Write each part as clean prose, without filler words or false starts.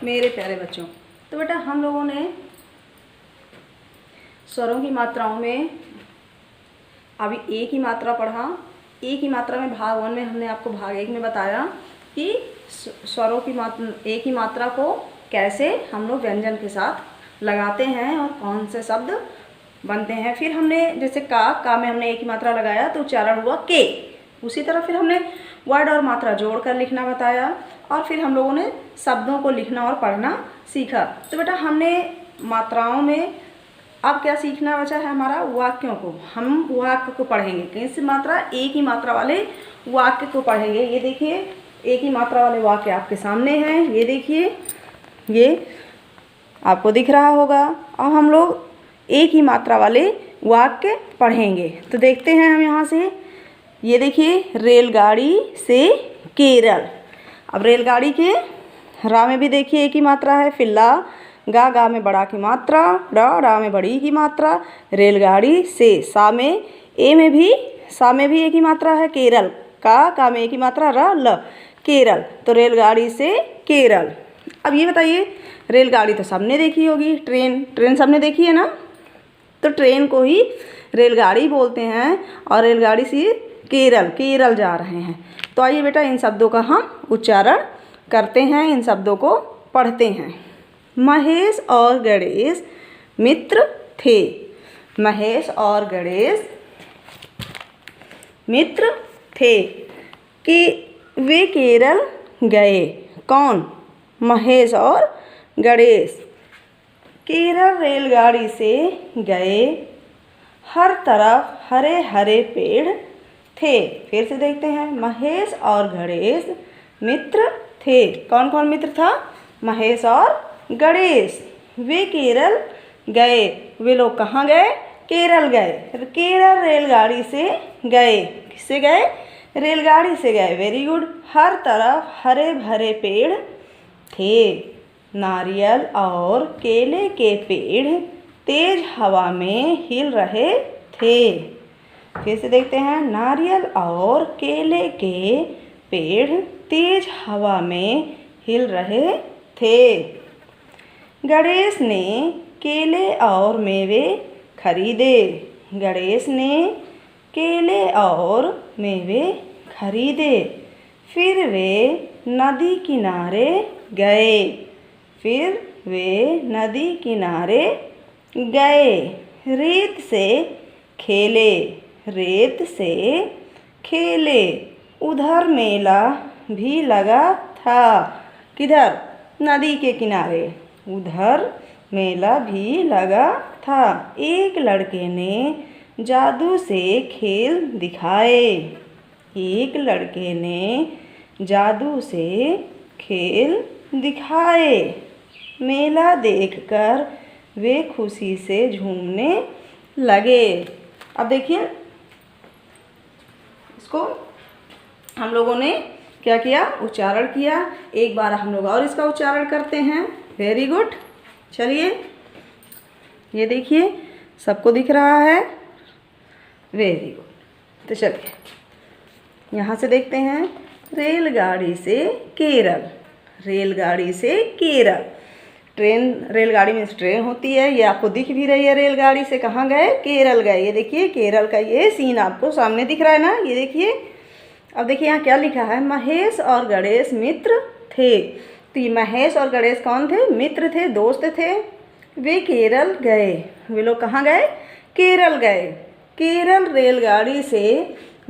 मेरे प्यारे बच्चों, तो बेटा हम लोगों ने स्वरों की मात्राओं में अभी ए की मात्रा पढ़ा। ए की मात्रा में भाग 1 में हमने आपको भाग 1 में बताया कि स्वरों की ए की मात्रा को कैसे हम लोग व्यंजन के साथ लगाते हैं और कौन से शब्द बनते हैं। फिर हमने जैसे का में हमने ए की मात्रा लगाया तो उच्चारण हुआ के। उसी तरह फिर हमने वर्ड और मात्रा जोड़कर लिखना बताया और फिर हम लोगों ने शब्दों को लिखना और पढ़ना सीखा। तो बेटा हमने मात्राओं में अब क्या सीखना बचा है हमारा, वाक्यों को। हम वाक्य को पढ़ेंगे, किस मात्रा, ए की मात्रा वाले वाक्य को पढ़ेंगे। ये देखिए ए की मात्रा वाले वाक्य आपके सामने हैं, ये देखिए, ये आपको दिख रहा होगा। अब हम लोग ए की मात्रा वाले वाक्य पढ़ेंगे। तो देखते हैं हम यहाँ से, ये देखिए, रेलगाड़ी से केरल। अब रेलगाड़ी के रा में भी देखिए ए की मात्रा है, फिल्ला गा में बड़ा की मात्रा, डा में बड़ी की मात्रा, रेलगाड़ी से। सा में ए में भी ए की मात्रा है, केरल। का में ए की मात्रा, ल केरल। तो रेलगाड़ी से केरल। अब ये बताइए, रेलगाड़ी तो सबने देखी होगी, ट्रेन सबने देखी है ना, तो ट्रेन को ही रेलगाड़ी बोलते हैं और रेलगाड़ी से केरल जा रहे हैं। तो आइए बेटा इन शब्दों का हम उच्चारण करते हैं, इन शब्दों को पढ़ते हैं। महेश और गणेश मित्र थे। महेश और गणेश मित्र थे कि वे केरल गए। कौन? महेश और गणेश केरल रेलगाड़ी से गए। हर तरफ हरे हरे पेड़ थे। फिर से देखते हैं, महेश और गणेश मित्र थे। कौन कौन मित्र था? महेश और गणेश। वे केरल गए। वे लोग कहाँ गए? केरल गए। केरल रेलगाड़ी से गए। किससे गए? रेलगाड़ी से गए। Very good. हर तरफ हरे भरे पेड़ थे। नारियल और केले के पेड़ तेज हवा में हिल रहे थे। फिर से देखते हैं, नारियल और केले के पेड़ तेज हवा में हिल रहे थे। गणेश ने केले और मेवे खरीदे। गणेश ने केले और मेवे खरीदे। फिर वे नदी किनारे गए। फिर वे नदी किनारे गए। रेत से खेले। रेत से खेले। उधर मेला भी लगा था। किधर? नदी के किनारे। उधर मेला भी लगा था। एक लड़के ने जादू से खेल दिखाए। एक लड़के ने जादू से खेल दिखाए। मेला देखकर वे खुशी से झूमने लगे। अब देखिए, इसको हम लोगों ने क्या किया? उच्चारण किया। एक बार हम लोग और इसका उच्चारण करते हैं। Very good. चलिए, ये देखिए, सबको दिख रहा है? Very good. तो चलिए यहाँ से देखते हैं, रेलगाड़ी से केरल। रेलगाड़ी से केरल। रेलगाड़ी में ट्रेन होती है, ये आपको दिख भी रही है। रेलगाड़ी से कहाँ गए? केरल गए। ये देखिए केरल का ये सीन आपको सामने दिख रहा है ना, ये देखिए। अब देखिए यहाँ क्या लिखा है, महेश और गणेश मित्र थे। तो ये महेश और गणेश कौन थे? मित्र थे, दोस्त थे। वे केरल गए। वे लोग कहाँ गए? केरल गए। केरल रेलगाड़ी से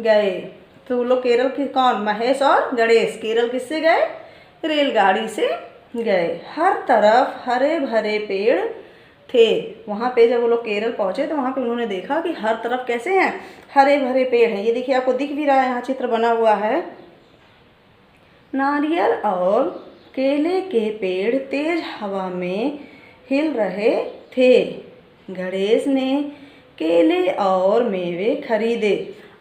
गए। तो वो लोग केरल के कौन? महेश और गणेश। केरल किससे गए? रेलगाड़ी से गए। हर तरफ हरे भरे पेड़ थे। वहाँ पे जब वो लोग केरल पहुँचे तो वहाँ पे उन्होंने देखा कि हर तरफ कैसे हैं? हरे भरे पेड़ हैं। ये देखिए आपको दिख भी रहा है, यहाँ चित्र बना हुआ है। नारियल और केले के पेड़ तेज हवा में हिल रहे थे। गणेश ने केले और मेवे खरीदे।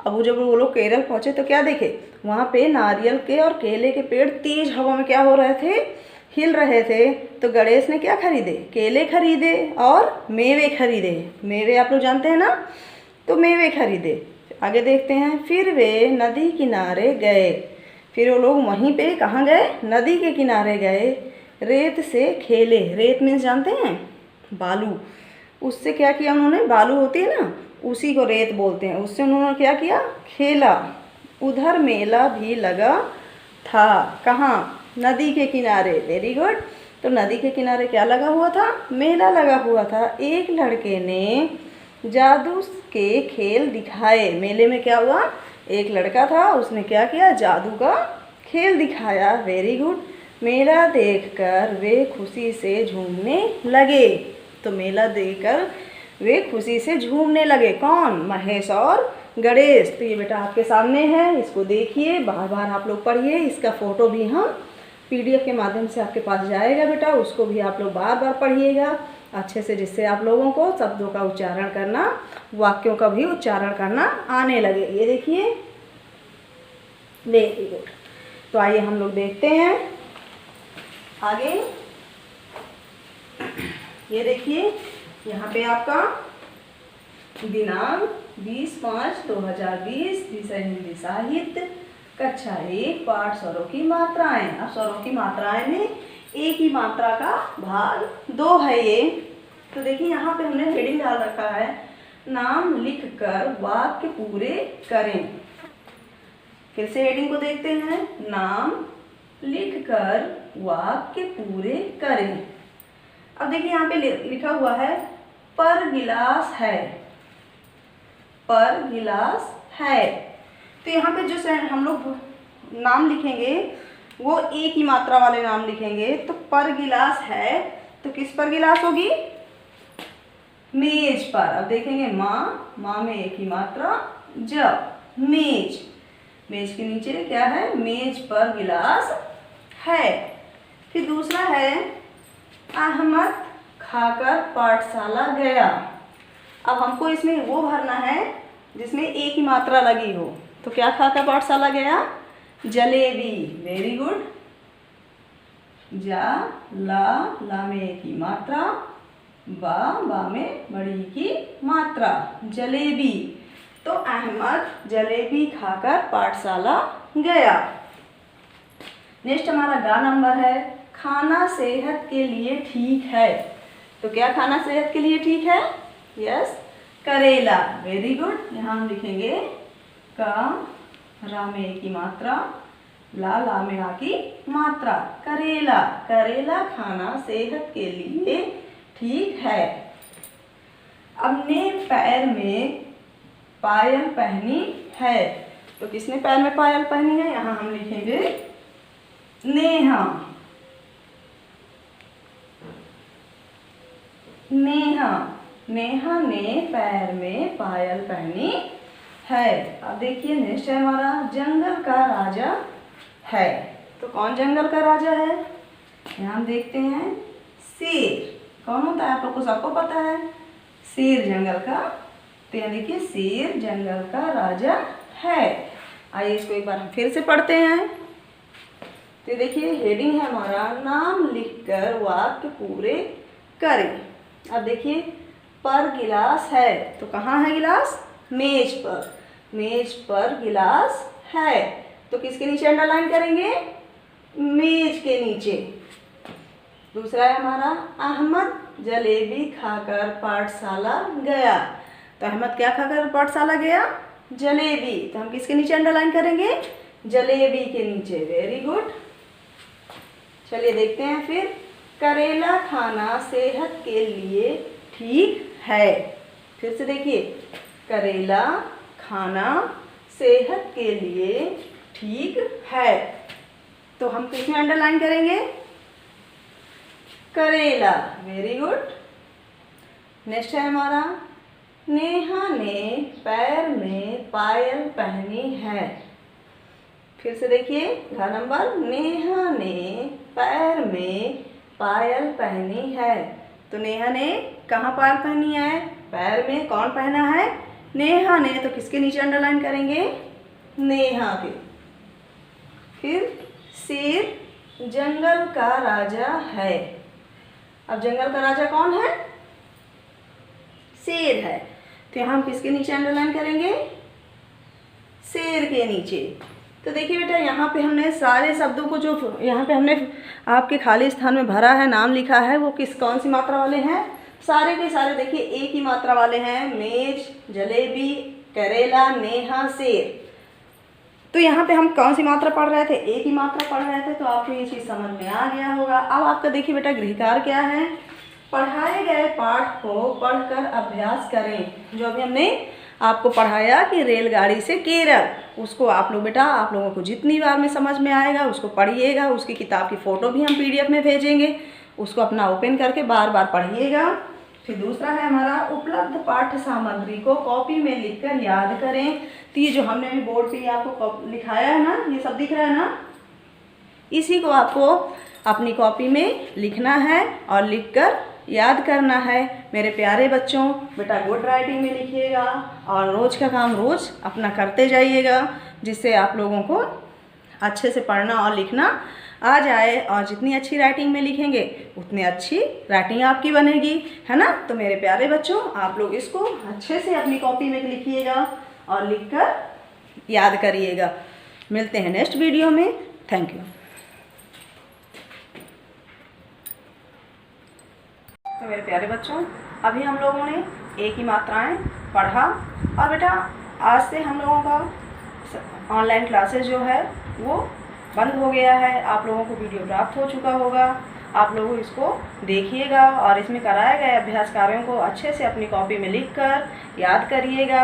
अब जब वो लोग केरल पहुँचे तो क्या देखे? वहाँ पे नारियल के और केले के पेड़ तेज हवा में क्या हो रहे थे? हिल रहे थे। तो गणेश ने क्या खरीदे? केले खरीदे और मेवे खरीदे। मेवे आप लोग जानते हैं ना, तो मेवे खरीदे। आगे देखते हैं, फिर वे नदी किनारे गए। फिर वो लोग वहीं पे कहाँ गए? नदी के किनारे गए। रेत से खेले। रेत में जानते हैं बालू, उससे क्या किया उन्होंने, बालू होती है ना, उसी को रेत बोलते हैं, उससे उन्होंने क्या किया, खेला। उधर मेला भी लगा था। कहाँ, नदी के किनारे। Very good. तो नदी के किनारे क्या लगा हुआ था, मेला लगा हुआ था। एक लड़के ने जादू के खेल दिखाए। मेले में क्या हुआ, एक लड़का था, उसने क्या किया, जादू का खेल दिखाया। Very good. मेला देखकर वे खुशी से झूमने लगे। तो मेला देखकर वे खुशी से झूमने लगे। कौन, महेश और गणेश। तो ये बेटा आपके सामने है, इसको देखिए, बार बार आप लोग पढ़िए। इसका फ़ोटो भी हम PDF के माध्यम से आपके पास जाएगा बेटा, उसको भी आप लोग बार बार पढ़िएगा अच्छे से, जिससे आप लोगों को शब्दों का उच्चारण करना, वाक्यों का भी उच्चारण करना आने लगे। ये देखिए, वेरी गुड। तो आइए हम लोग देखते हैं आगे। ये देखिए, यहाँ पे आपका दिनांक 20/5/2020, विषय हिंदी साहित्य, कक्षा 1, पाठ स्वरों की मात्राएं। अब स्वरों की मात्राएं में एक ही मात्रा का भाग 2 है ये। तो देखिए यहाँ पे हमने हेडिंग डाल रखा है, नाम लिखकर वाक्य पूरे करें। फिर से हेडिंग को देखते हैं, नाम लिखकर वाक्य पूरे करें। अब देखिए यहाँ पे लिखा हुआ है, पर गिलास है। पर गिलास है। तो यहाँ पे जो हम लोग नाम लिखेंगे वो एक ही मात्रा वाले नाम लिखेंगे। तो पर गिलास है, तो किस पर गिलास होगी, मेज पर। अब देखेंगे, माँ, माँ में एक ही मात्रा, जब, मेज, मेज के नीचे क्या है, मेज पर गिलास है। फिर दूसरा है, अहमद खाकर पाठशाला गया। अब हमको इसमें वो भरना है जिसमें एक ही मात्रा लगी हो। तो क्या खाकर पाठशाला गया, जलेबी। Very good. जा, ला में एक ही मात्रा, बा में बड़ी की मात्रा, जलेबी। तो अहमद जलेबी खाकर पाठशाला गया। नेक्स्ट हमारा गा नंबर है, खाना सेहत के लिए ठीक है। तो क्या खाना सेहत के लिए ठीक है, यस, करेला। Very good. यहाँ हम लिखेंगे का, रा में एक की मात्रा, ला में आ की मात्रा, करेला। करेला खाना सेहत के लिए ठीक है। अब ने पैर में पायल पहनी है। तो किसने पैर में पायल पहनी है, यहाँ हम लिखेंगे नेहा। नेहा, नेहा ने पैर में पायल पहनी है। अब देखिए नेक्स्ट है हमारा, जंगल का राजा है। तो कौन जंगल का राजा है, यहाँ हम देखते हैं शेर। कौन होता है, आप लोग को सबको पता है, शेर जंगल का। तो यहाँ देखिए, शेर जंगल का राजा है। आइए इसको एक बार हम फिर से पढ़ते हैं। तो देखिए हेडिंग है हमारा, नाम लिखकर वाक्य पूरे करें। अब देखिए, पर गिलास है। तो कहाँ है गिलास, मेज पर। मेज पर गिलास है। तो किसके नीचे अंडरलाइन करेंगे, मेज के नीचे। दूसरा है हमारा, अहमद जलेबी खाकर पाठशाला गया। तो अहमद क्या खाकर पाठशाला गया, जलेबी। तो हम किसके नीचे अंडरलाइन करेंगे, जलेबी के नीचे। Very good. चलिए देखते हैं फिर, करेला खाना सेहत के लिए ठीक है। फिर से देखिए, करेला खाना सेहत के लिए ठीक है। तो हम किसमें अंडरलाइन करेंगे, करेला। Very good. नेक्स्ट है हमारा, नेहा ने पैर में पायल पहनी है। फिर से देखिए घ नंबर, नेहा ने पैर में पायल पहनी है। तो नेहा ने कहाँ पायल पहनी है, पैर में। कौन पहना है, नेहा ने। तो किसके नीचे अंडरलाइन करेंगे, नेहा के। फिर शेर जंगल का राजा है। अब जंगल का राजा कौन है, शेर है। तो यहाँ हम किसके नीचे अंडरलाइन करेंगे, शेर के नीचे। तो देखिए बेटा, यहाँ पे हमने सारे शब्दों को जो यहाँ पे हमने आपके खाली स्थान में भरा है, नाम लिखा है, वो कौन सी मात्रा वाले हैं? सारे के सारे देखिए एक ही मात्रा वाले हैं। मेज, जलेबी, करेला, नेहा, सेर। तो यहाँ पे हम कौन सी मात्रा पढ़ रहे थे? एक ही मात्रा पढ़ रहे थे। तो आपको ये चीज़ समझ में आ गया होगा। अब आपका देखिए बेटा गृहकार्य क्या है? पढ़ाए गए पाठ को पढ़कर अभ्यास करें। जो अभी हमने आपको पढ़ाया कि रेलगाड़ी से केरल, उसको आप लोग बेटा, आप लोगों को जितनी बार में समझ में आएगा उसको पढ़िएगा। उसकी किताब की फ़ोटो भी हम PDF में भेजेंगे, उसको अपना ओपन करके बार बार पढ़िएगा। फिर दूसरा है हमारा, उपलब्ध पाठ्य सामग्री को कॉपी में लिखकर याद करें। तो ये जो हमने अभी बोर्ड पे आपको लिखाया है ना, ये सब दिख रहा है ना, इसी को आपको अपनी कॉपी में लिखना है और लिखकर याद करना है। मेरे प्यारे बच्चों, बेटा गुड राइटिंग में लिखिएगा और रोज़ का काम रोज़ अपना करते जाइएगा, जिससे आप लोगों को अच्छे से पढ़ना और लिखना आ जाए। और जितनी अच्छी राइटिंग में लिखेंगे उतनी अच्छी राइटिंग आपकी बनेगी, है ना। तो मेरे प्यारे बच्चों, आप लोग इसको अच्छे से अपनी कॉपी में लिखिएगा और लिखकर याद करिएगा। मिलते हैं नेक्स्ट वीडियो में। Thank you. तो मेरे प्यारे बच्चों, अभी हम लोगों ने एक ही मात्राएं पढ़ा। और बेटा आज से हम लोगों का ऑनलाइन क्लासेस जो है वो बंद हो गया है। आप लोगों को वीडियो प्राप्त हो चुका होगा। आप लोग इसको देखिएगा और इसमें कराए गए अभ्यास कार्यों को अच्छे से अपनी कॉपी में लिखकर याद करिएगा।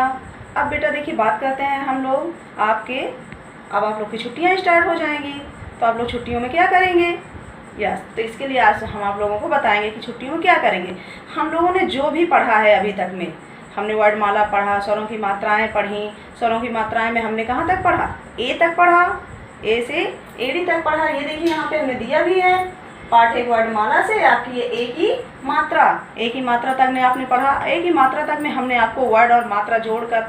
अब बेटा देखिए, बात करते हैं हम लोग आपके, अब आप लोग की छुट्टियाँ स्टार्ट हो जाएंगी। तो आप लोग छुट्टियों में क्या करेंगे? तो इसके लिए आज हम आप लोगों को बताएंगे कि छुट्टियों में क्या करेंगे। हम लोगों ने जो भी पढ़ा है अभी तक में, हमने वर्णमाला पढ़ा, स्वरों की मात्राएं पढ़ी। स्वरों की मात्राएं में हमने कहाँ तक पढ़ा? ए तक पढ़ा, ए से एडी तक पढ़ा। ये देखिए यहाँ पे हमने दिया भी है, पाठ एक वर्णमाला से आपकी ये एक ही मात्रा तक में आपने पढ़ा। एक ही मात्रा तक में हमने आपको वर्ड और मात्रा जोड़कर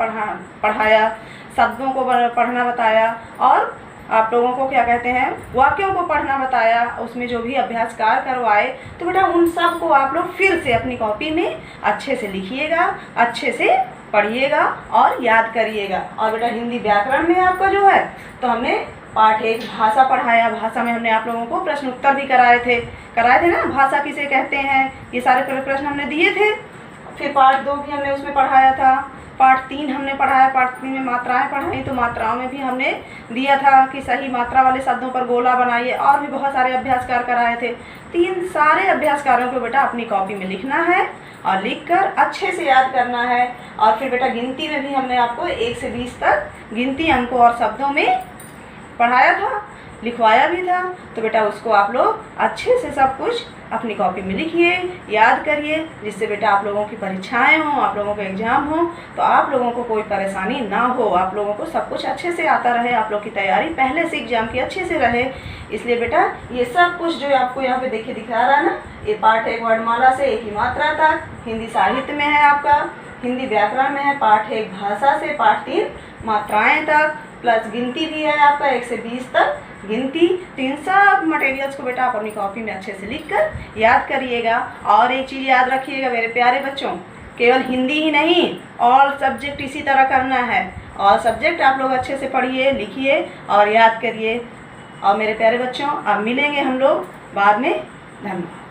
पढ़ाया, शब्दों को पढ़ना बताया और आप लोगों को क्या कहते हैं, वाक्यों को पढ़ना बताया। उसमें जो भी अभ्यास कार्य करवाए, तो बेटा उन सब को आप लोग फिर से अपनी कॉपी में अच्छे से लिखिएगा, अच्छे से पढ़िएगा और याद करिएगा। और बेटा हिंदी व्याकरण में आपका जो है, तो हमने पाठ एक भाषा पढ़ाया। भाषा में हमने आप लोगों को प्रश्न उत्तर भी कराए थे ना, भाषा किसे कहते हैं, ये सारे प्रश्न हमने दिए थे। फिर पाठ 2 भी हमने उसमें पढ़ाया था। पाठ 3 हमने पढ़ाया, पाठ 3 में मात्राएं पढ़ाई। तो मात्राओं में भी हमने दिया था कि सही मात्रा वाले शब्दों पर गोला बनाइए, और भी बहुत सारे अभ्यास कार्य कराए थे। 3 सारे अभ्यास कार्यों को बेटा अपनी कॉपी में लिखना है और लिखकर अच्छे से याद करना है। और फिर बेटा गिनती में भी हमने आपको 1 से 20 तक गिनती अंकों और शब्दों में पढ़ाया था, लिखवाया भी था। तो बेटा उसको आप लोग अच्छे से सब कुछ अपनी कॉपी में लिखिए, याद करिए, जिससे बेटा आप लोगों की परीक्षाएं हों, आप लोगों के एग्जाम हों, तो आप लोगों को कोई परेशानी ना हो, आप लोगों को सब कुछ अच्छे से आता रहे, आप लोग की तैयारी पहले से एग्जाम की अच्छे से रहे। इसलिए बेटा ये सब कुछ जो आपको यहाँ पे देखिए दिखा रहा है ना, ये पाठ एक वर्णमाला से एक ही मात्रा तक, हिंदी साहित्य में है आपका, हिंदी व्याकरण में है, पाठ 1 भाषा से पाठ 3 मात्राएं तक, प्लस गिनती भी है आपका 1 से 20 तक गिनती। तो इन सब मटेरियल्स को बेटा आप अपनी कॉपी में अच्छे से लिखकर याद करिएगा। और एक चीज़ याद रखिएगा मेरे प्यारे बच्चों, केवल हिंदी ही नहीं, ऑल सब्जेक्ट इसी तरह करना है। ऑल सब्जेक्ट आप लोग अच्छे से पढ़िए, लिखिए और याद करिए। और मेरे प्यारे बच्चों, अब मिलेंगे हम लोग बाद में। धन्यवाद।